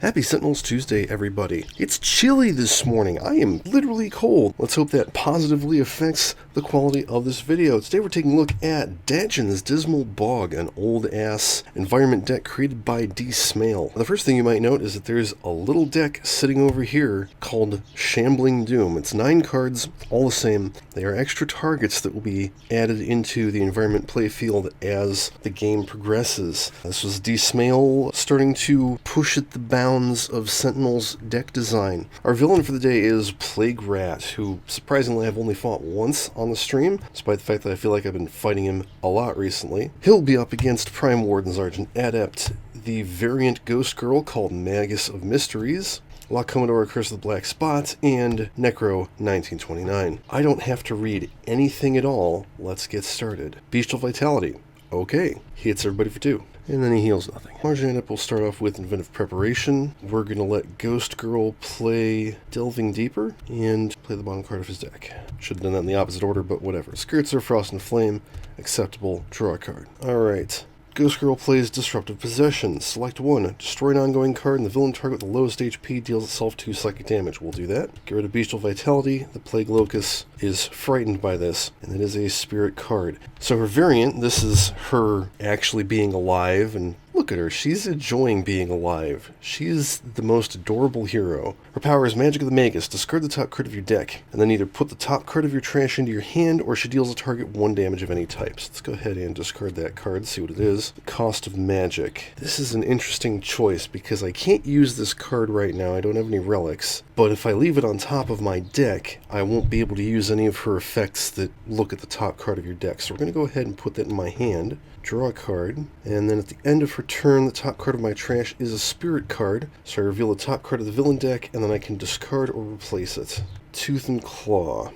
Happy Sentinels Tuesday, everybody. It's chilly this morning. I am literally cold. Let's hope that positively affects the quality of this video. Today we're taking a look at Datgen's Dismal Bog, an old-ass environment deck created by Dismal. The first thing you might note is that there's a little deck sitting over here called Shambling Doom. It's 9 cards, all the same. They are extra targets that will be added into the environment playfield as the game progresses. This was Dismal starting to push at the bounds of Sentinels deck design. Our villain for the day is Plague Rat, who surprisingly I've only fought once on the stream, despite the fact that I feel like I've been fighting him a lot recently. He'll be up against Prime Warden's Argent Adept, the variant Ghost Girl called Magus of Mysteries, La Commodore Curse of the Black Spot, and Necro 1929. I don't have to read anything at all. Let's get started. Bestial Vitality. Okay, he hits everybody for 2. And then he heals nothing. Argent Adept will start off with Inventive Preparation. We're going to let Ghost Girl play Delving Deeper and play the bottom card of his deck. Should have done that in the opposite order, but whatever. Skirts are Frost and Flame. Acceptable. Draw a card. Alright. Ghost Girl plays Disruptive Possession. Select 1. Destroy an ongoing card and the villain target with the lowest HP deals itself 2 psychic damage. We'll do that. Get rid of Bestial Vitality. The Plague Locust is frightened by this, and it is a spirit card. So her variant, this is her actually being alive, and look at her, she's enjoying being alive. She's the most adorable hero. Her power is Magic of the Magus. Discard the top card of your deck, and then either put the top card of your trash into your hand, or she deals a target 1 damage of any type. So let's go ahead and discard that card, see what it is. Cost of Magic. This is an interesting choice, because I can't use this card right now, I don't have any relics. But if I leave it on top of my deck, I won't be able to use any of her effects that look at the top card of your deck. So we're going to go ahead and put that in my hand. Draw a card, and then at the end of her turn, the top card of my trash is a spirit card, so I reveal the top card of the villain deck, and then I can discard or replace it. Tooth and Claw.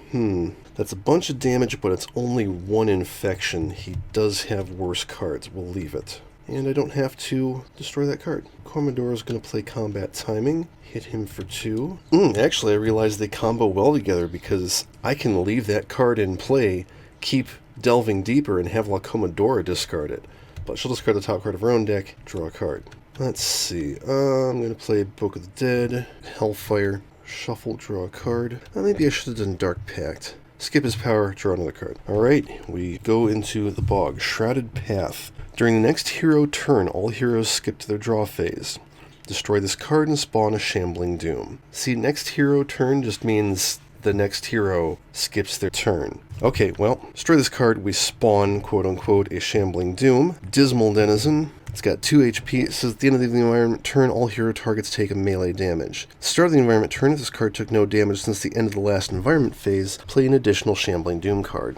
That's a bunch of damage, but it's only 1 infection. He does have worse cards. We'll leave it. And I don't have to destroy that card. Commodore is going to play Combat Timing. Hit him for 2. Actually, I realized they combo well together, because I can leave that card in play, keep Delving Deeper, and have La Commodore discard it. But she'll discard the top card of her own deck, draw a card. Let's see. I'm going to play Book of the Dead, Hellfire, shuffle, draw a card. Maybe I should have done Dark Pact. Skip his power, draw another card. Alright, we go into the Bog. Shrouded Path. During the next hero turn, all heroes skip to their draw phase. Destroy this card and spawn a Shambling Doom. See, next hero turn just means the next hero skips their turn. Okay, well, destroy this card, we spawn, quote-unquote, a Shambling Doom. Dismal Denizen. It's got 2 HP. It says at the end of the environment turn, all hero targets take a melee damage. At the start of the environment turn, if this card took no damage since the end of the last environment phase, play an additional Shambling Doom card.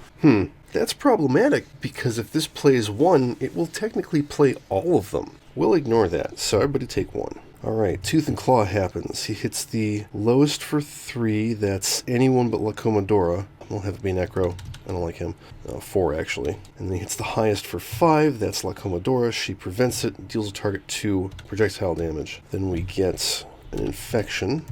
That's problematic, because if this plays 1, it will technically play all of them. We'll ignore that, so everybody take 1. Alright, Tooth and Claw happens. He hits the lowest for 3, that's anyone but La Commodore. We'll have it be Necro. I don't like him. 4, actually. And then he hits the highest for 5, that's La Commodore. She prevents it, deals a target 2 projectile damage. Then we get an infection.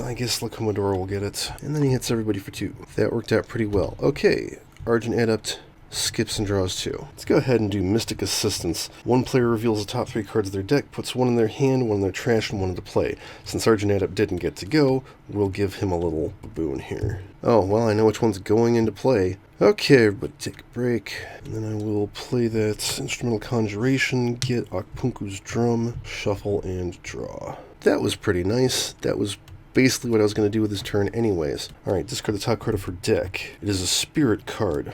I guess La Commodore will get it. And then he hits everybody for 2. That worked out pretty well. Okay, Argent Adept skips and draws 2. Let's go ahead and do Mystic Assistance. 1 player reveals the top 3 cards of their deck, puts 1 in their hand, 1 in their trash, and 1 into play. Since Argent Adept didn't get to go, we'll give him a little boon here. Oh, well, I know which one's going into play. Okay, everybody take a break. And then I will play that Instrumental Conjuration, get Akpunku's Drum, shuffle, and draw. That was pretty nice. That was basically what I was going to do with this turn anyways. Alright, discard the top card of her deck. It is a spirit card.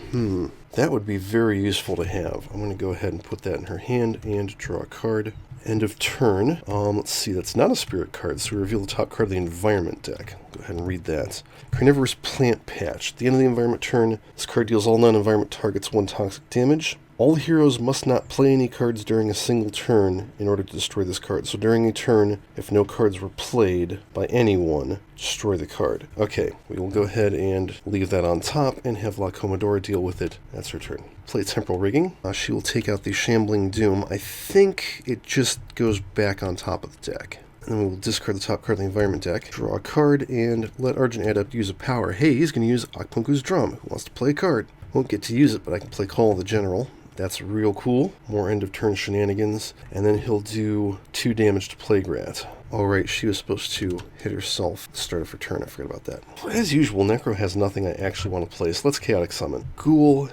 That would be very useful to have. I'm going to go ahead and put that in her hand and draw a card. End of turn. Let's see, that's not a spirit card, so we reveal the top card of the environment deck. Go ahead and read that. Carnivorous Plant Patch. At the end of the environment turn, this card deals all non-environment targets 1 toxic damage. All heroes must not play any cards during a single turn in order to destroy this card. So during a turn, if no cards were played by anyone, destroy the card. Okay, we will go ahead and leave that on top and have La Commodore deal with it. That's her turn. Play Temporal Rigging. She will take out the Shambling Doom. I think it just goes back on top of the deck. And then we'll discard the top card of the environment deck, draw a card, and let Argent Adept use a power. Hey, he's going to use Akpunku's Drum. Who wants to play a card? Won't get to use it, but I can play Call of the General. That's real cool. More end of turn shenanigans. And then he'll do 2 damage to Plague Rat. Alright, she was supposed to hit herself at the start of her turn. I forgot about that. As usual, Necro has nothing I actually want to play, so let's Chaotic Summon. Ghoul.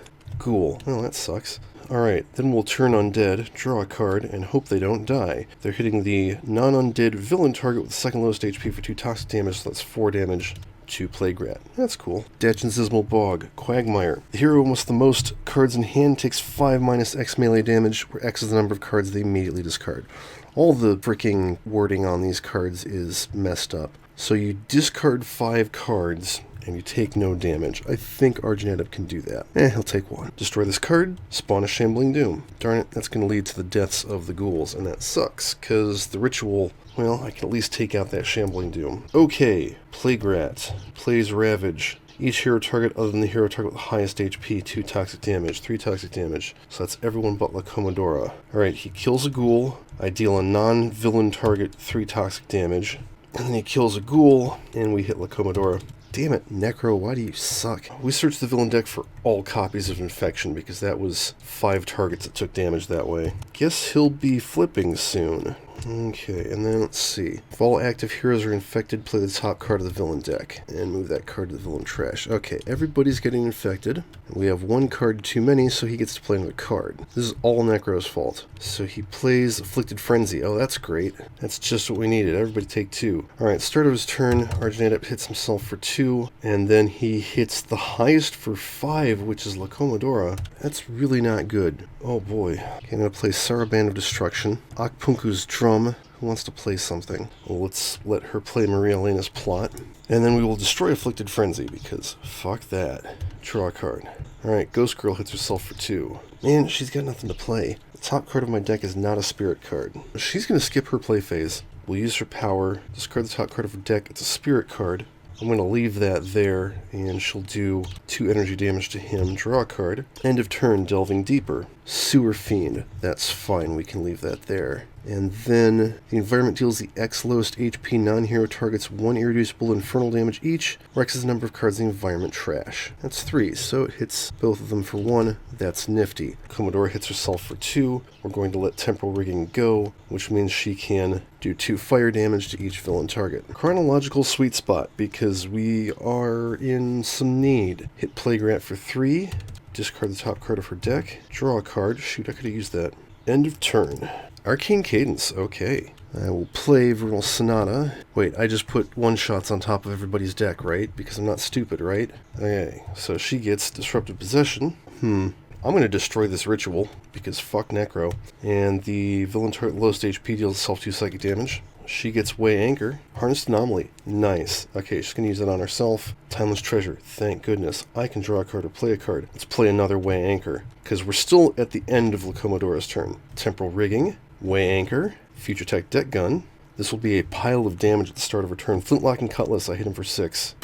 Oh, that sucks. Alright, then we'll turn Undead, draw a card, and hope they don't die. They're hitting the non-undead villain target with the second lowest HP for 2 toxic damage, so that's 4 damage to Plague Rat. That's cool. Datgen's Dismal Bog, Quagmire. The hero with the most cards in hand takes 5 minus X melee damage, where X is the number of cards they immediately discard. All the freaking wording on these cards is messed up. So you discard 5 cards, and you take no damage. I think Argent Adept can do that. He'll take 1. Destroy this card, spawn a Shambling Doom. Darn it, that's going to lead to the deaths of the ghouls, and that sucks, because the ritual, well, I can at least take out that Shambling Doom. Okay, Plague Rat, plays Ravage. Each hero target other than the hero target with the highest HP, 2 toxic damage, 3 toxic damage. So that's everyone but La Commodora. Alright, he kills a ghoul. I deal a non-villain target 3 toxic damage. And then he kills a ghoul, and we hit La Commodora. Damn it, Necro, why do you suck? We searched the villain deck for all copies of Infection, because that was 5 targets that took damage that way. Guess he'll be flipping soon. Okay, and then let's see. If all active heroes are infected, play the top card of the villain deck. And move that card to the villain trash. Okay, everybody's getting infected. We have 1 card too many, so he gets to play another card. This is all Necro's fault. So he plays Afflicted Frenzy. Oh, that's great. That's just what we needed. Everybody take 2. Alright, start of his turn, Argent Adept hits himself for 2, and then he hits the highest for 5, which is La Commodora. That's really not good. Oh boy. Okay, I'm going to play Saraband of Destruction. Akpunku's Drum. Who wants to play something? Well, let's let her play Maria Elena's Plot. And then we will destroy Afflicted Frenzy, because fuck that. Draw a card. Alright, Ghost Girl hits herself for 2. Man, she's got nothing to play. The top card of my deck is not a spirit card. She's going to skip her play phase. We'll use her power, discard the top card of her deck. It's a spirit card. I'm going to leave that there, and she'll do 2 energy damage to him. Draw a card. End of turn, Delving Deeper. Sewer Fiend. That's fine, we can leave that there. And then the environment deals the X lowest HP non-hero targets 1 irreducible infernal damage each. Rex's number of cards in the environment trash. That's 3, so it hits both of them for 1. That's nifty. Commodore hits herself for 2. We're going to let Temporal Rigging go, which means she can do 2 fire damage to each villain target. Chronological sweet spot, because we are in some need. Hit Plague Rat for 3. Discard the top card of her deck. Draw a card. Shoot, I could have used that. End of turn. Arcane Cadence, okay. I will play Vernal Sonata. Wait, I just put 1-shots on top of everybody's deck, right? Because I'm not stupid, right? Okay, so she gets Disruptive Possession. I'm going to destroy this ritual, because fuck Necro. And the villain target lowest HP deals itself 2 psychic damage. She gets Weigh Anchor. Harnessed Anomaly. Nice. Okay, she's going to use that on herself. Timeless Treasure. Thank goodness. I can draw a card or play a card. Let's play another Weigh Anchor, because we're still at the end of La Commodora's turn. Temporal Rigging. Weigh Anchor. Future Tech Deck Gun. This will be a pile of damage at the start of her turn. Flintlock and Cutlass. I hit him for 6.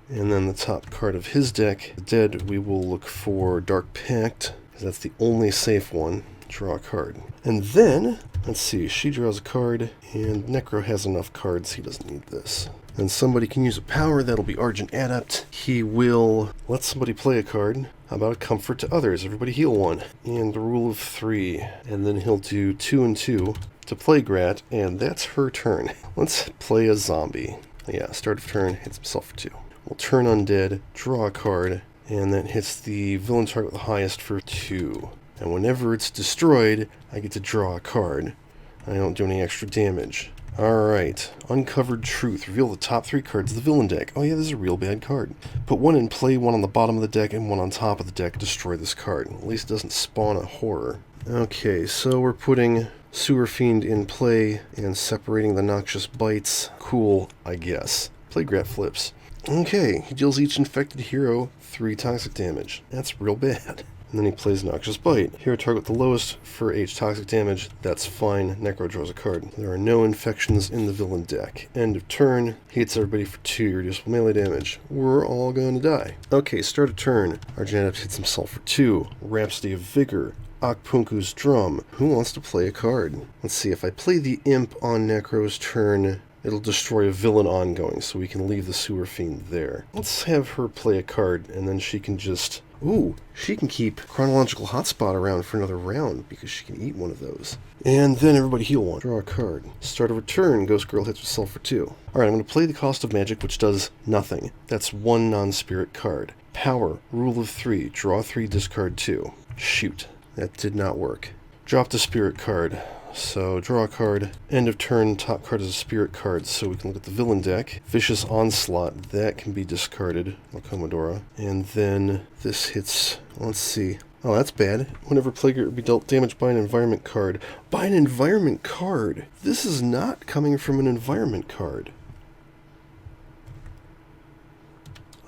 And then the top card of his deck. Dead, we will look for Dark Pact, because that's the only safe one. Draw a card. And then, let's see, she draws a card, and Necro has enough cards, he doesn't need this. And somebody can use a power, that'll be Argent Adept. He will let somebody play a card. How about a Comfort to Others? Everybody heal 1. And the Rule of 3. And then he'll do 2 and 2 to Plague Rat, and that's her turn. Let's play a zombie. Yeah, start of turn, hits himself for 2. We'll turn Undead, draw a card, and then hits the villain target with the highest for 2. And whenever it's destroyed, I get to draw a card. I don't do any extra damage. Alright, Uncovered Truth. Reveal the top 3 cards of the villain deck. Oh yeah, this is a real bad card. Put 1 in play, 1 on the bottom of the deck, and 1 on top of the deck. Destroy this card. At least it doesn't spawn a horror. Okay, so we're putting Sewer Fiend in play and separating the Noxious Bites. Cool, I guess. Plague Rat flips. Okay, he deals each infected hero 3 toxic damage. That's real bad. And then he plays Noxious Bite. Hero target the lowest for H toxic damage. That's fine. Necro draws a card. There are no infections in the villain deck. End of turn. He hits everybody for 2 reducible melee damage. We're all going to die. Okay, start of turn. Argent Adept hits himself for 2. Rhapsody of Vigor. Akpunku's Drum. Who wants to play a card? Let's see, if I play the Imp on Necro's turn, it'll destroy a villain ongoing, so we can leave the Sewer Fiend there. Let's have her play a card, and then she can just Ooh, she can keep Chronological Hotspot around for another round because she can eat one of those. And then everybody heal one. Draw a card. Start a turn. Ghost Girl hits herself for 2. Alright, I'm going to play the Cost of Magic, which does nothing. That's 1 non-spirit card. Power. Rule of 3. Draw 3, discard 2. Shoot. That did not work. Drop the spirit card. So, draw a card. End of turn, top card is a spirit card, so we can look at the villain deck. Vicious Onslaught, that can be discarded. Commodora. And then this hits, let's see. Oh, that's bad. Whenever Plague be dealt damage by an environment card. By an environment card! This is not coming from an environment card.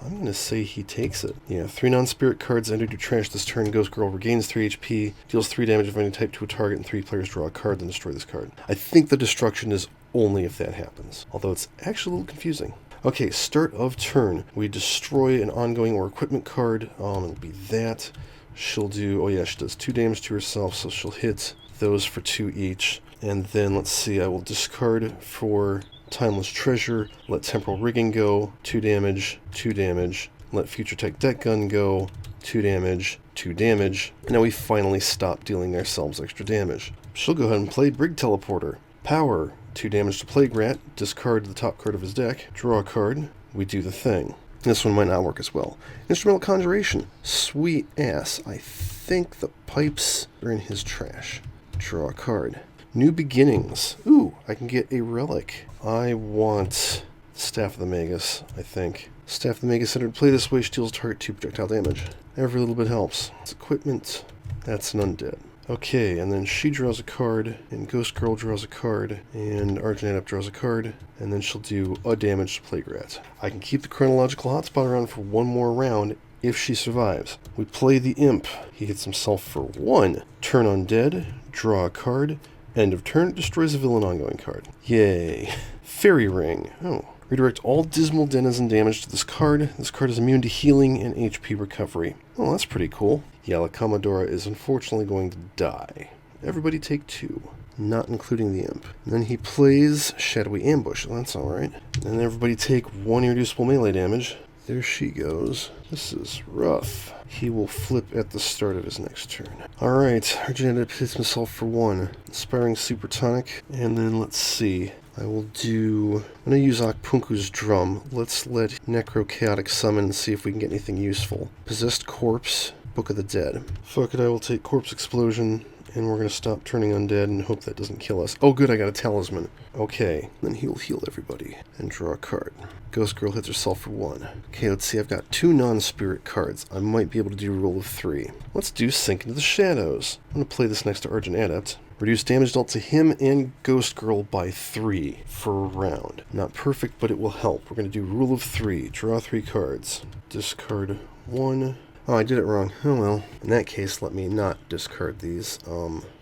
I'm going to say he takes it. Yeah, 3 non-spirit cards entered your trash this turn. Ghost Girl regains 3 HP, deals 3 damage of any type to a target, and 3 players draw a card, then destroy this card. I think the destruction is only if that happens, although it's actually a little confusing. Okay, start of turn. We destroy an ongoing or equipment card. It'll be that. She'll do, oh yeah, she does 2 damage to herself, so she'll hit those for 2 each. And then, let's see, I will discard for Timeless Treasure, let Temporal Rigging go, 2 damage, 2 damage, let Future Tech Datgen go, 2 damage, 2 damage, and now we finally stop dealing ourselves extra damage. She'll go ahead and play Brig Teleporter. Power, 2 damage to Plague Rat, discard the top card of his deck, draw a card, we do the thing. This one might not work as well. Instrumental Conjuration, sweet ass. I think the pipes are in his trash. Draw a card. New Beginnings. Ooh, I can get a relic. I want Staff of the Magus, I think. Staff of the Magus entered play this way, deals target 2 projectile damage. Every little bit helps. It's equipment. That's an undead. Okay, and then she draws a card, and Ghost Girl draws a card, and Argent Adept draws a card, and then she'll do a damage to Plague Rat. I can keep the Chronological Hotspot around for 1 more round if she survives. We play the Imp. He hits himself for 1. Turn undead, draw a card. End of turn, destroys a villain ongoing card. Yay. Fairy Ring. Oh. Redirect all Dismal Denizen damage to this card. This card is immune to healing and HP recovery. Oh, that's pretty cool. Yeah, La Commodora is unfortunately going to die. Everybody take 2. Not including the Imp. And then he plays Shadowy Ambush. Oh, that's alright. And then everybody take 1 irreducible melee damage. There she goes. This is rough. He will flip at the start of his next turn. Alright, Argent Adept hits himself for 1. Inspiring Supertonic. And then let's see. I will do... I'm going to use Akpunku's Drum. Let's let Necro Chaotic summon and see if we can get anything useful. Possessed Corpse, Book of the Dead. Fuck it, I will take Corpse Explosion. And we're going to stop turning undead and hope that doesn't kill us. Oh good, I got a talisman. Okay, then he'll heal everybody. And draw a card. Ghost Girl hits herself for 1. Okay, let's see, I've got 2 non-spirit cards. I might be able to do Rule of 3. Let's do Sink into the Shadows. I'm going to play this next to Argent Adept. Reduce damage dealt to him and Ghost Girl by 3 for a round. Not perfect, but it will help. We're going to do Rule of 3. Draw 3 cards. Discard 1. Oh, I did it wrong. Oh well. In that case, let me not discard these.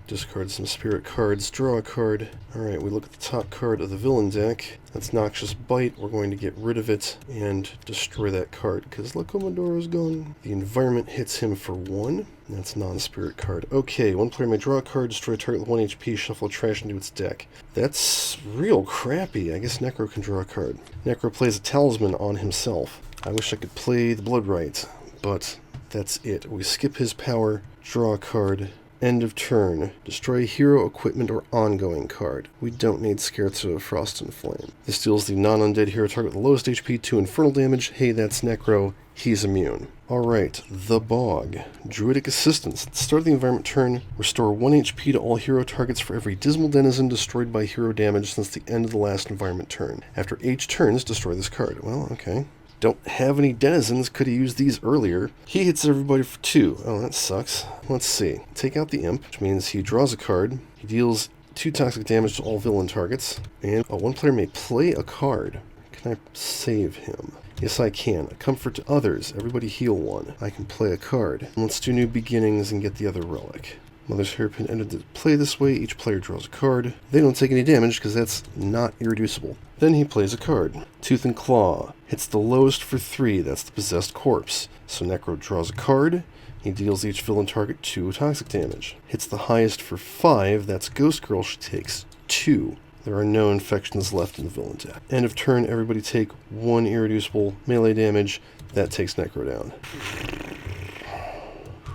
Discard some spirit cards, draw a card. Alright, we look at the top card of the villain deck. That's Noxious Bite. We're going to get rid of it and destroy that card, because La Commodora is gone. The environment hits him for 1. That's non-spirit card. Okay, 1 player may draw a card, destroy a target with 1 HP, shuffle trash into its deck. That's real crappy. I guess Necro can draw a card. Necro plays a talisman on himself. I wish I could play the Blood Rite, but that's it. We skip his power, draw a card. End of turn. Destroy a hero, equipment, or ongoing card. We don't need Scherzo of Frost and Flame. This deals the non-undead hero target with the lowest HP 2 infernal damage. Hey, that's Necro. He's immune. Alright, the Bog. Druidic Assistance. At the start of the environment turn, restore 1 HP to all hero targets for every Dismal Denizen destroyed by hero damage since the end of the last environment turn. After H turns, destroy this card. Well, okay. Don't have any denizens, could have used these earlier. He hits everybody for 2. Oh, that sucks. Let's see. Take out the Imp, which means he draws a card. He deals 2 toxic damage to all villain targets. And 1 player may play a card. Can I save him? Yes, I can. A comfort to others. Everybody heal 1. I can play a card. Let's do New Beginnings and get the other relic. Mother's Hairpin entered the play this way. Each player draws a card. They don't take any damage because that's not irreducible. Then he plays a card. Tooth and Claw. Hits the lowest for 3. That's the Possessed Corpse. So Necro draws a card. He deals each villain target 2 toxic damage. Hits the highest for 5. That's Ghost Girl. She takes 2. There are no infections left in the villain deck. End of turn, everybody take 1 irreducible melee damage. That takes Necro down.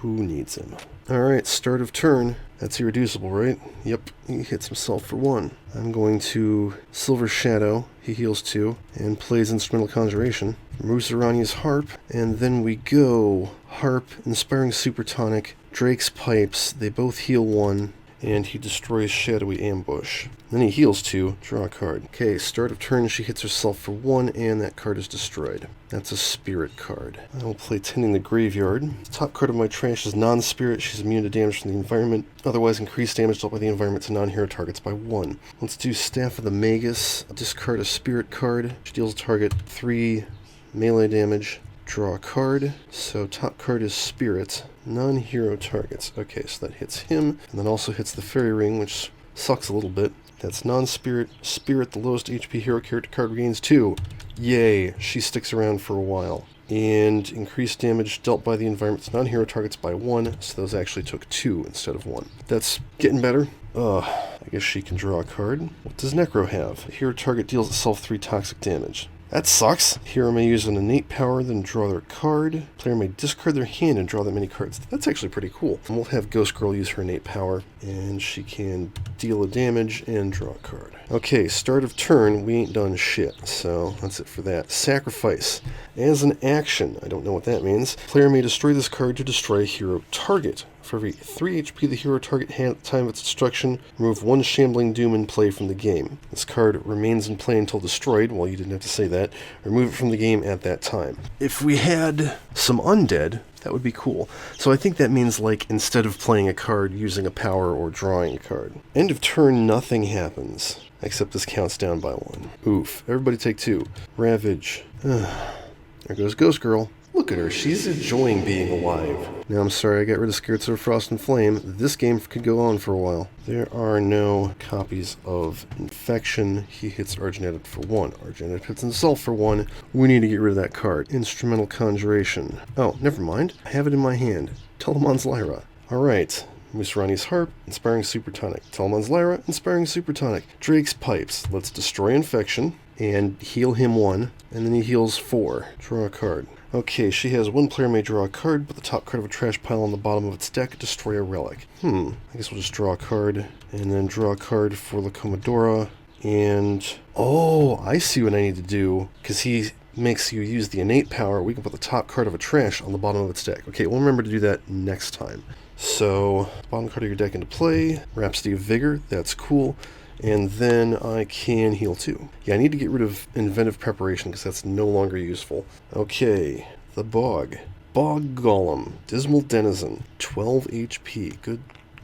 Who needs him? Alright, start of turn. That's irreducible, right? Yep, he hits himself for 1. I'm going to Silver Shadow, he heals 2, and plays Instrumental Conjuration. Removes Irania's Harp, and then we go Harp, Inspiring Supertonic, Drake's Pipes, they both heal 1, and he destroys Shadowy Ambush. Then he heals 2, draw a card. Okay, start of turn, she hits herself for 1, and that card is destroyed. That's a spirit card. I will play Tending the Graveyard. The top card of my trash is non-spirit. She's immune to damage from the environment. Otherwise, increase damage dealt by the environment to non-hero targets by 1. Let's do Staff of the Magus. I'll discard a spirit card. She deals target 3 melee damage. Draw a card. So top card is spirit. Non-hero targets. Okay, so that hits him. And then also hits the Fairy Ring, which sucks a little bit. That's non-spirit. Spirit, the lowest HP hero character card regains 2. Yay, she sticks around for a while. And increased damage dealt by the environment to non-hero targets by 1, so those actually took 2 instead of 1. That's getting better. I guess she can draw a card. What does Necro have? A hero target deals itself 3 toxic damage. That sucks. Hero may use an innate power, then draw their card. Player may discard their hand and draw that many cards. That's actually pretty cool. And we'll have Ghost Girl use her innate power, and she can deal a damage and draw a card. Okay, start of turn, we ain't done shit, so that's it for that. Sacrifice. As an action, I don't know what that means. Player may destroy this card to destroy a hero target. For every 3 HP the hero target had at the time of its destruction, remove 1 Shambling Doom in play from the game. This card remains in play until destroyed. Well, you didn't have to say that. Remove it from the game at that time. If we had some undead, that would be cool. So I think that means, like, instead of playing a card, using a power or drawing a card. End of turn, nothing happens. Except this counts down by 1. Oof. Everybody take 2. Ravage. There goes Ghost Girl. Look at her, she's enjoying being alive. Now I'm sorry I got rid of Scherzo, Frost, and Flame. This game could go on for a while. There are no copies of Infection. He hits Argent Adept for 1. Argent Adept hits himself for 1. We need to get rid of that card. Instrumental Conjuration. Oh, never mind. I have it in my hand. Telemon's Lyra. Alright. Musrani's Harp, Inspiring Supertonic. Telemon's Lyra, Inspiring Supertonic. Drake's Pipes. Let's destroy Infection and heal him 1. And then he heals 4. Draw a card. Okay, she has 1 player may draw a card, but the top card of a trash pile on the bottom of its deck, destroy a relic. I guess we'll just draw a card, and then draw a card for the Commodora, and... Oh, I see what I need to do, because he makes you use the innate power. We can put the top card of a trash on the bottom of its deck. Okay, we'll remember to do that next time. So, bottom card of your deck into play, Rhapsody of Vigor, that's cool. And then I can heal 2. Yeah, I need to get rid of Inventive Preparation because that's no longer useful. Okay, the Bog. Bog Golem. Dismal Denizen. 12 HP. Good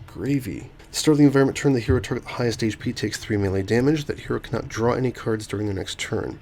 gravy. Start of the environment turn, the hero target the highest HP takes 3 melee damage. That hero cannot draw any cards during their next turn.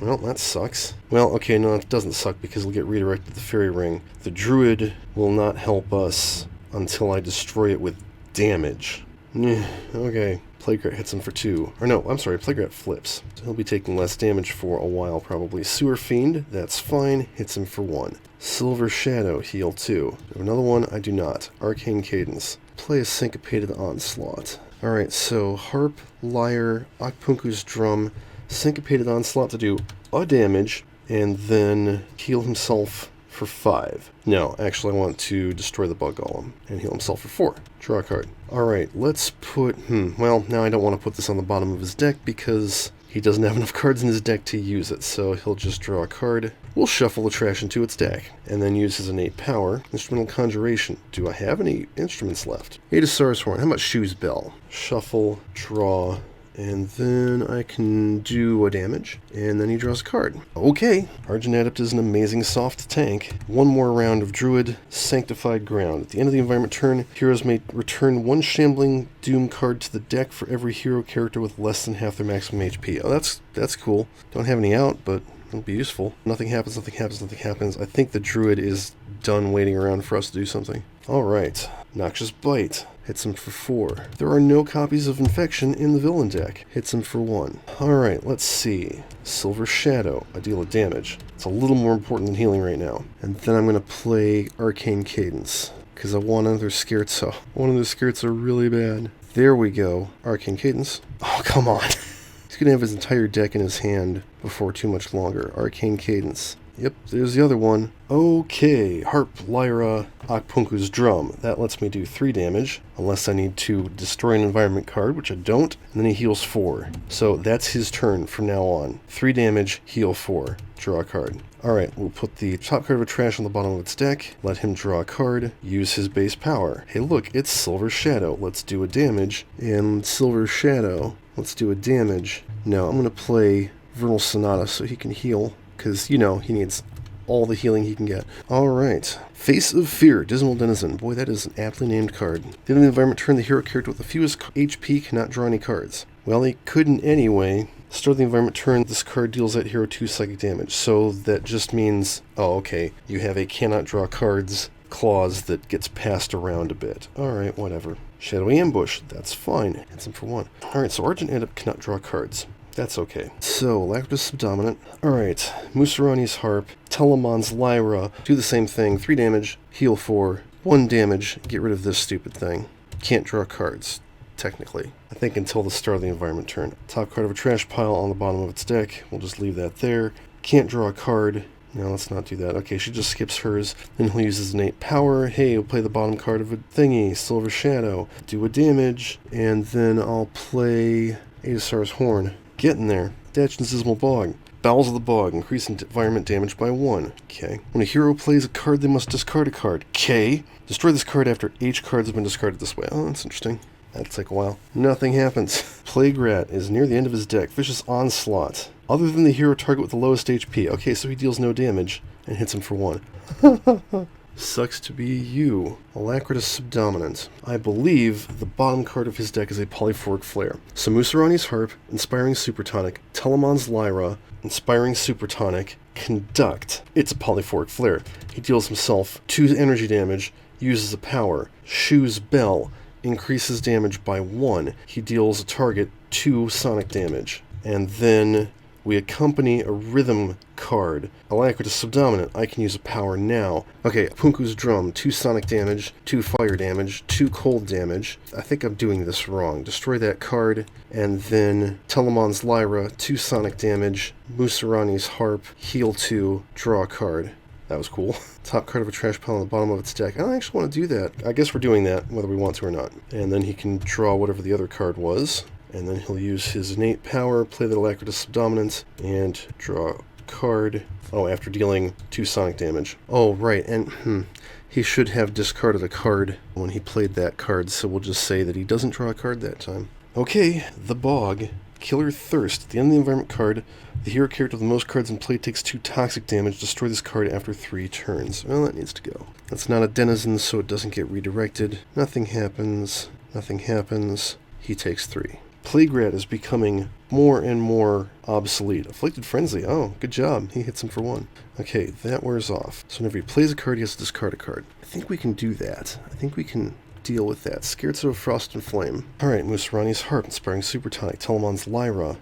Well, that sucks. Well, okay, no, it doesn't suck because we'll get redirected to the Fairy Ring. The Druid will not help us until I destroy it with damage. Okay. Plague Rat hits him for 2. Or no, I'm sorry, Plague Rat flips. So he'll be taking less damage for a while, probably. Sewer Fiend, that's fine, hits him for 1. Silver Shadow, heal 2. Another one, I do not. Arcane Cadence. Play a Syncopated Onslaught. Alright, so Harp, Lyre, Akpunku's Drum, Syncopated Onslaught to do a damage, and then heal himself for 5. No, actually I want to destroy the Bug Golem and heal himself for 4. Draw a card. Alright, let's put... well, now I don't want to put this on the bottom of his deck because he doesn't have enough cards in his deck to use it, so he'll just draw a card. We'll shuffle the trash into its deck, and then use his innate power. Instrumental Conjuration. Do I have any instruments left? Aedosaurus Horn. How about Shoes Bell? Shuffle, draw... And then I can do a damage, and then he draws a card. Okay, Argent Adept is an amazing soft tank. 1 more round of Druid, Sanctified Ground. At the end of the environment turn, heroes may return 1 Shambling Doom card to the deck for every hero character with less than half their maximum HP. Oh, that's cool. Don't have any out, but it'll be useful. Nothing happens, nothing happens, nothing happens. I think the Druid is done waiting around for us to do something. Alright, Noxious Bite. Hits him for 4. There are no copies of Infection in the villain deck. Hits him for 1. Alright, let's see. Silver Shadow. I deal a damage. It's a little more important than healing right now. And then I'm going to play Arcane Cadence, because I want another Scherzo. One of the Scherzo really bad. There we go. Arcane Cadence. Oh, come on. He's going to have his entire deck in his hand before too much longer. Arcane Cadence. Yep, there's the other one. Okay, Harp, Lyra, Akpunku's Drum. That lets me do 3 damage, unless I need to destroy an environment card, which I don't, and then he heals 4. So that's his turn from now on. 3 damage, heal 4, draw a card. Alright, we'll put the top card of a trash on the bottom of its deck, let him draw a card, use his base power. Hey look, it's Silver Shadow. Let's do a damage, and Silver Shadow, let's do a damage. Now I'm going to play Vernal Sonata so he can heal, because, you know, he needs all the healing he can get. Alright. Face of Fear, Dismal Denizen. Boy, that is an aptly named card. The end of the environment turn, the hero character with the fewest HP cannot draw any cards. Well, he couldn't anyway. Start the environment turn, this card deals that hero 2 psychic damage. So that just means, oh, okay, you have a cannot draw cards clause that gets passed around a bit. Alright, whatever. Shadowy Ambush, that's fine. Hits him for 1. Alright, so Argent Adept cannot draw cards. That's okay. So, Alacritus Subdominant. Alright, Musarani's Harp, Telemon's Lyra. Do the same thing. 3 damage, heal 4. 1 damage, get rid of this stupid thing. Can't draw cards, technically. I think until the start of the environment turn. Top card of a trash pile on the bottom of its deck. We'll just leave that there. Can't draw a card. No, let's not do that. Okay, she just skips hers. Then he'll use his innate power. Hey, we'll play the bottom card of a thingy, Silver Shadow. Do a damage, and then I'll play Adasar's Horn. Getting there. Datgen's Dismal Bog. Bowels of the Bog. Increase environment damage by 1. Okay. When a hero plays a card, they must discard a card. Okay. Destroy this card after H cards have been discarded this way. Oh, that's interesting. That'll take a while. Nothing happens. Plague Rat is near the end of his deck. Vicious Onslaught. Other than the hero target with the lowest HP. Okay, so he deals no damage and hits him for 1. Sucks to be you. Alacritus Subdominant. I believe the bottom card of his deck is a Polyphoric Flare. So Musarani's Harp, Inspiring Supertonic, Telemon's Lyra, Inspiring Supertonic, Conduct. It's a Polyphoric Flare. He deals himself 2 energy damage, uses a power, Shoes Bell, increases damage by 1. He deals a target 2 sonic damage. And then we accompany a rhythm card. Alacritus Subdominant. I can use a power now. Okay, Punku's Drum. 2 sonic damage, 2 fire damage, 2 cold damage. I think I'm doing this wrong. Destroy that card. And then Telemon's Lyra. 2 sonic damage. Musarani's Harp. Heal 2. Draw a card. That was cool. Top card of a trash pile on the bottom of its deck. I don't actually want to do that. I guess we're doing that, whether we want to or not. And then he can draw whatever the other card was. And then he'll use his innate power, play the Alacritus Subdominant, and draw a card. Oh, after dealing 2 sonic damage. Oh, right, and he should have discarded a card when he played that card, so we'll just say that he doesn't draw a card that time. Okay, the Bog. Killer Thirst. At the end of the environment card, the hero character with the most cards in play takes 2 toxic damage. Destroy this card after 3 turns. Well, that needs to go. That's not a denizen, so it doesn't get redirected. Nothing happens. Nothing happens. He takes 3. Plague Rat is becoming more and more obsolete. Afflicted Frenzy. Oh, good job. He hits him for 1. Okay, that wears off. So whenever he plays a card, he has to discard a card. I think we can do that. I think we can deal with that. Scherzo of Frost and Flame. Alright, Musarani's Harp, Inspiring Supertonic, Telemon's Lyra,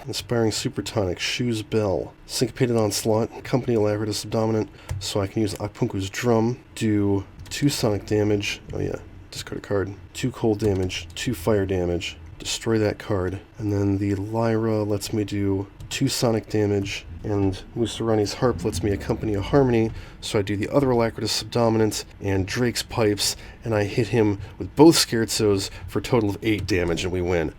Inspiring Supertonic, Shoes Bell, Syncopated Onslaught, Company Alacritus Subdominant, so I can use Akpunku's Drum, do 2 sonic damage, oh yeah, discard a card, 2 cold damage, 2 fire damage, destroy that card, and then the Lyra lets me do 2 sonic damage, and Musarani's Harp lets me accompany a Harmony, so I do the other Alacritus Subdominant and Drake's Pipes, and I hit him with both Scherzos for a total of 8 damage, and we win.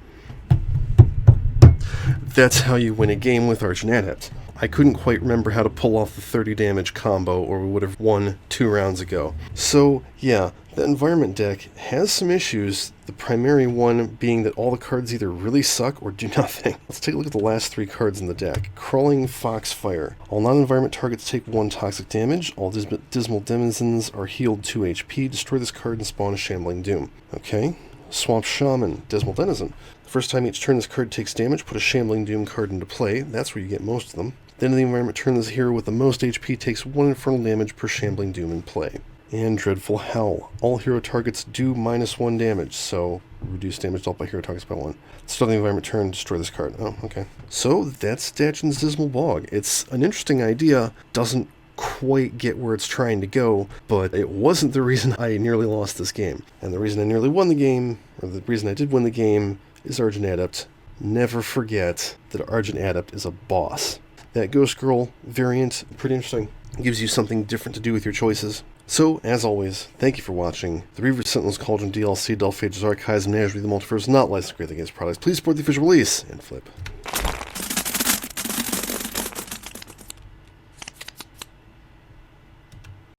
That's how you win a game with Argent Adept. I couldn't quite remember how to pull off the 30 damage combo, or we would have won 2 rounds ago. So, yeah, the environment deck has some issues, the primary one being that all the cards either really suck or do nothing. Let's take a look at the last 3 cards in the deck. Crawling Foxfire. All non-environment targets take 1 toxic damage. All Dismal Denizens are healed 2 HP. Destroy this card and spawn a Shambling Doom. Okay. Swamp Shaman. Dismal Denizen. The first time each turn this card takes damage, put a Shambling Doom card into play. That's where you get most of them. Then in the environment turn, this hero with the most HP takes 1 infernal damage per Shambling Doom in play. And Dreadful Howl. All hero targets do -1 damage, so reduce damage dealt by hero targets by 1. Start the environment turn, destroy this card. Oh, okay. So that's Datgen's Dismal Bog. It's an interesting idea, doesn't quite get where it's trying to go, but it wasn't the reason I nearly lost this game. And the reason I nearly won the game, or the reason I did win the game, is Argent Adept. Never forget that Argent Adept is a boss. That Ghost Girl variant, pretty interesting. Gives you something different to do with your choices. So, as always, thank you for watching. The Reaver Sentinels Cauldron DLC, Delphage's Archives, Menagerie of the Multiverse, not licensed against products. Please support the official release, and flip.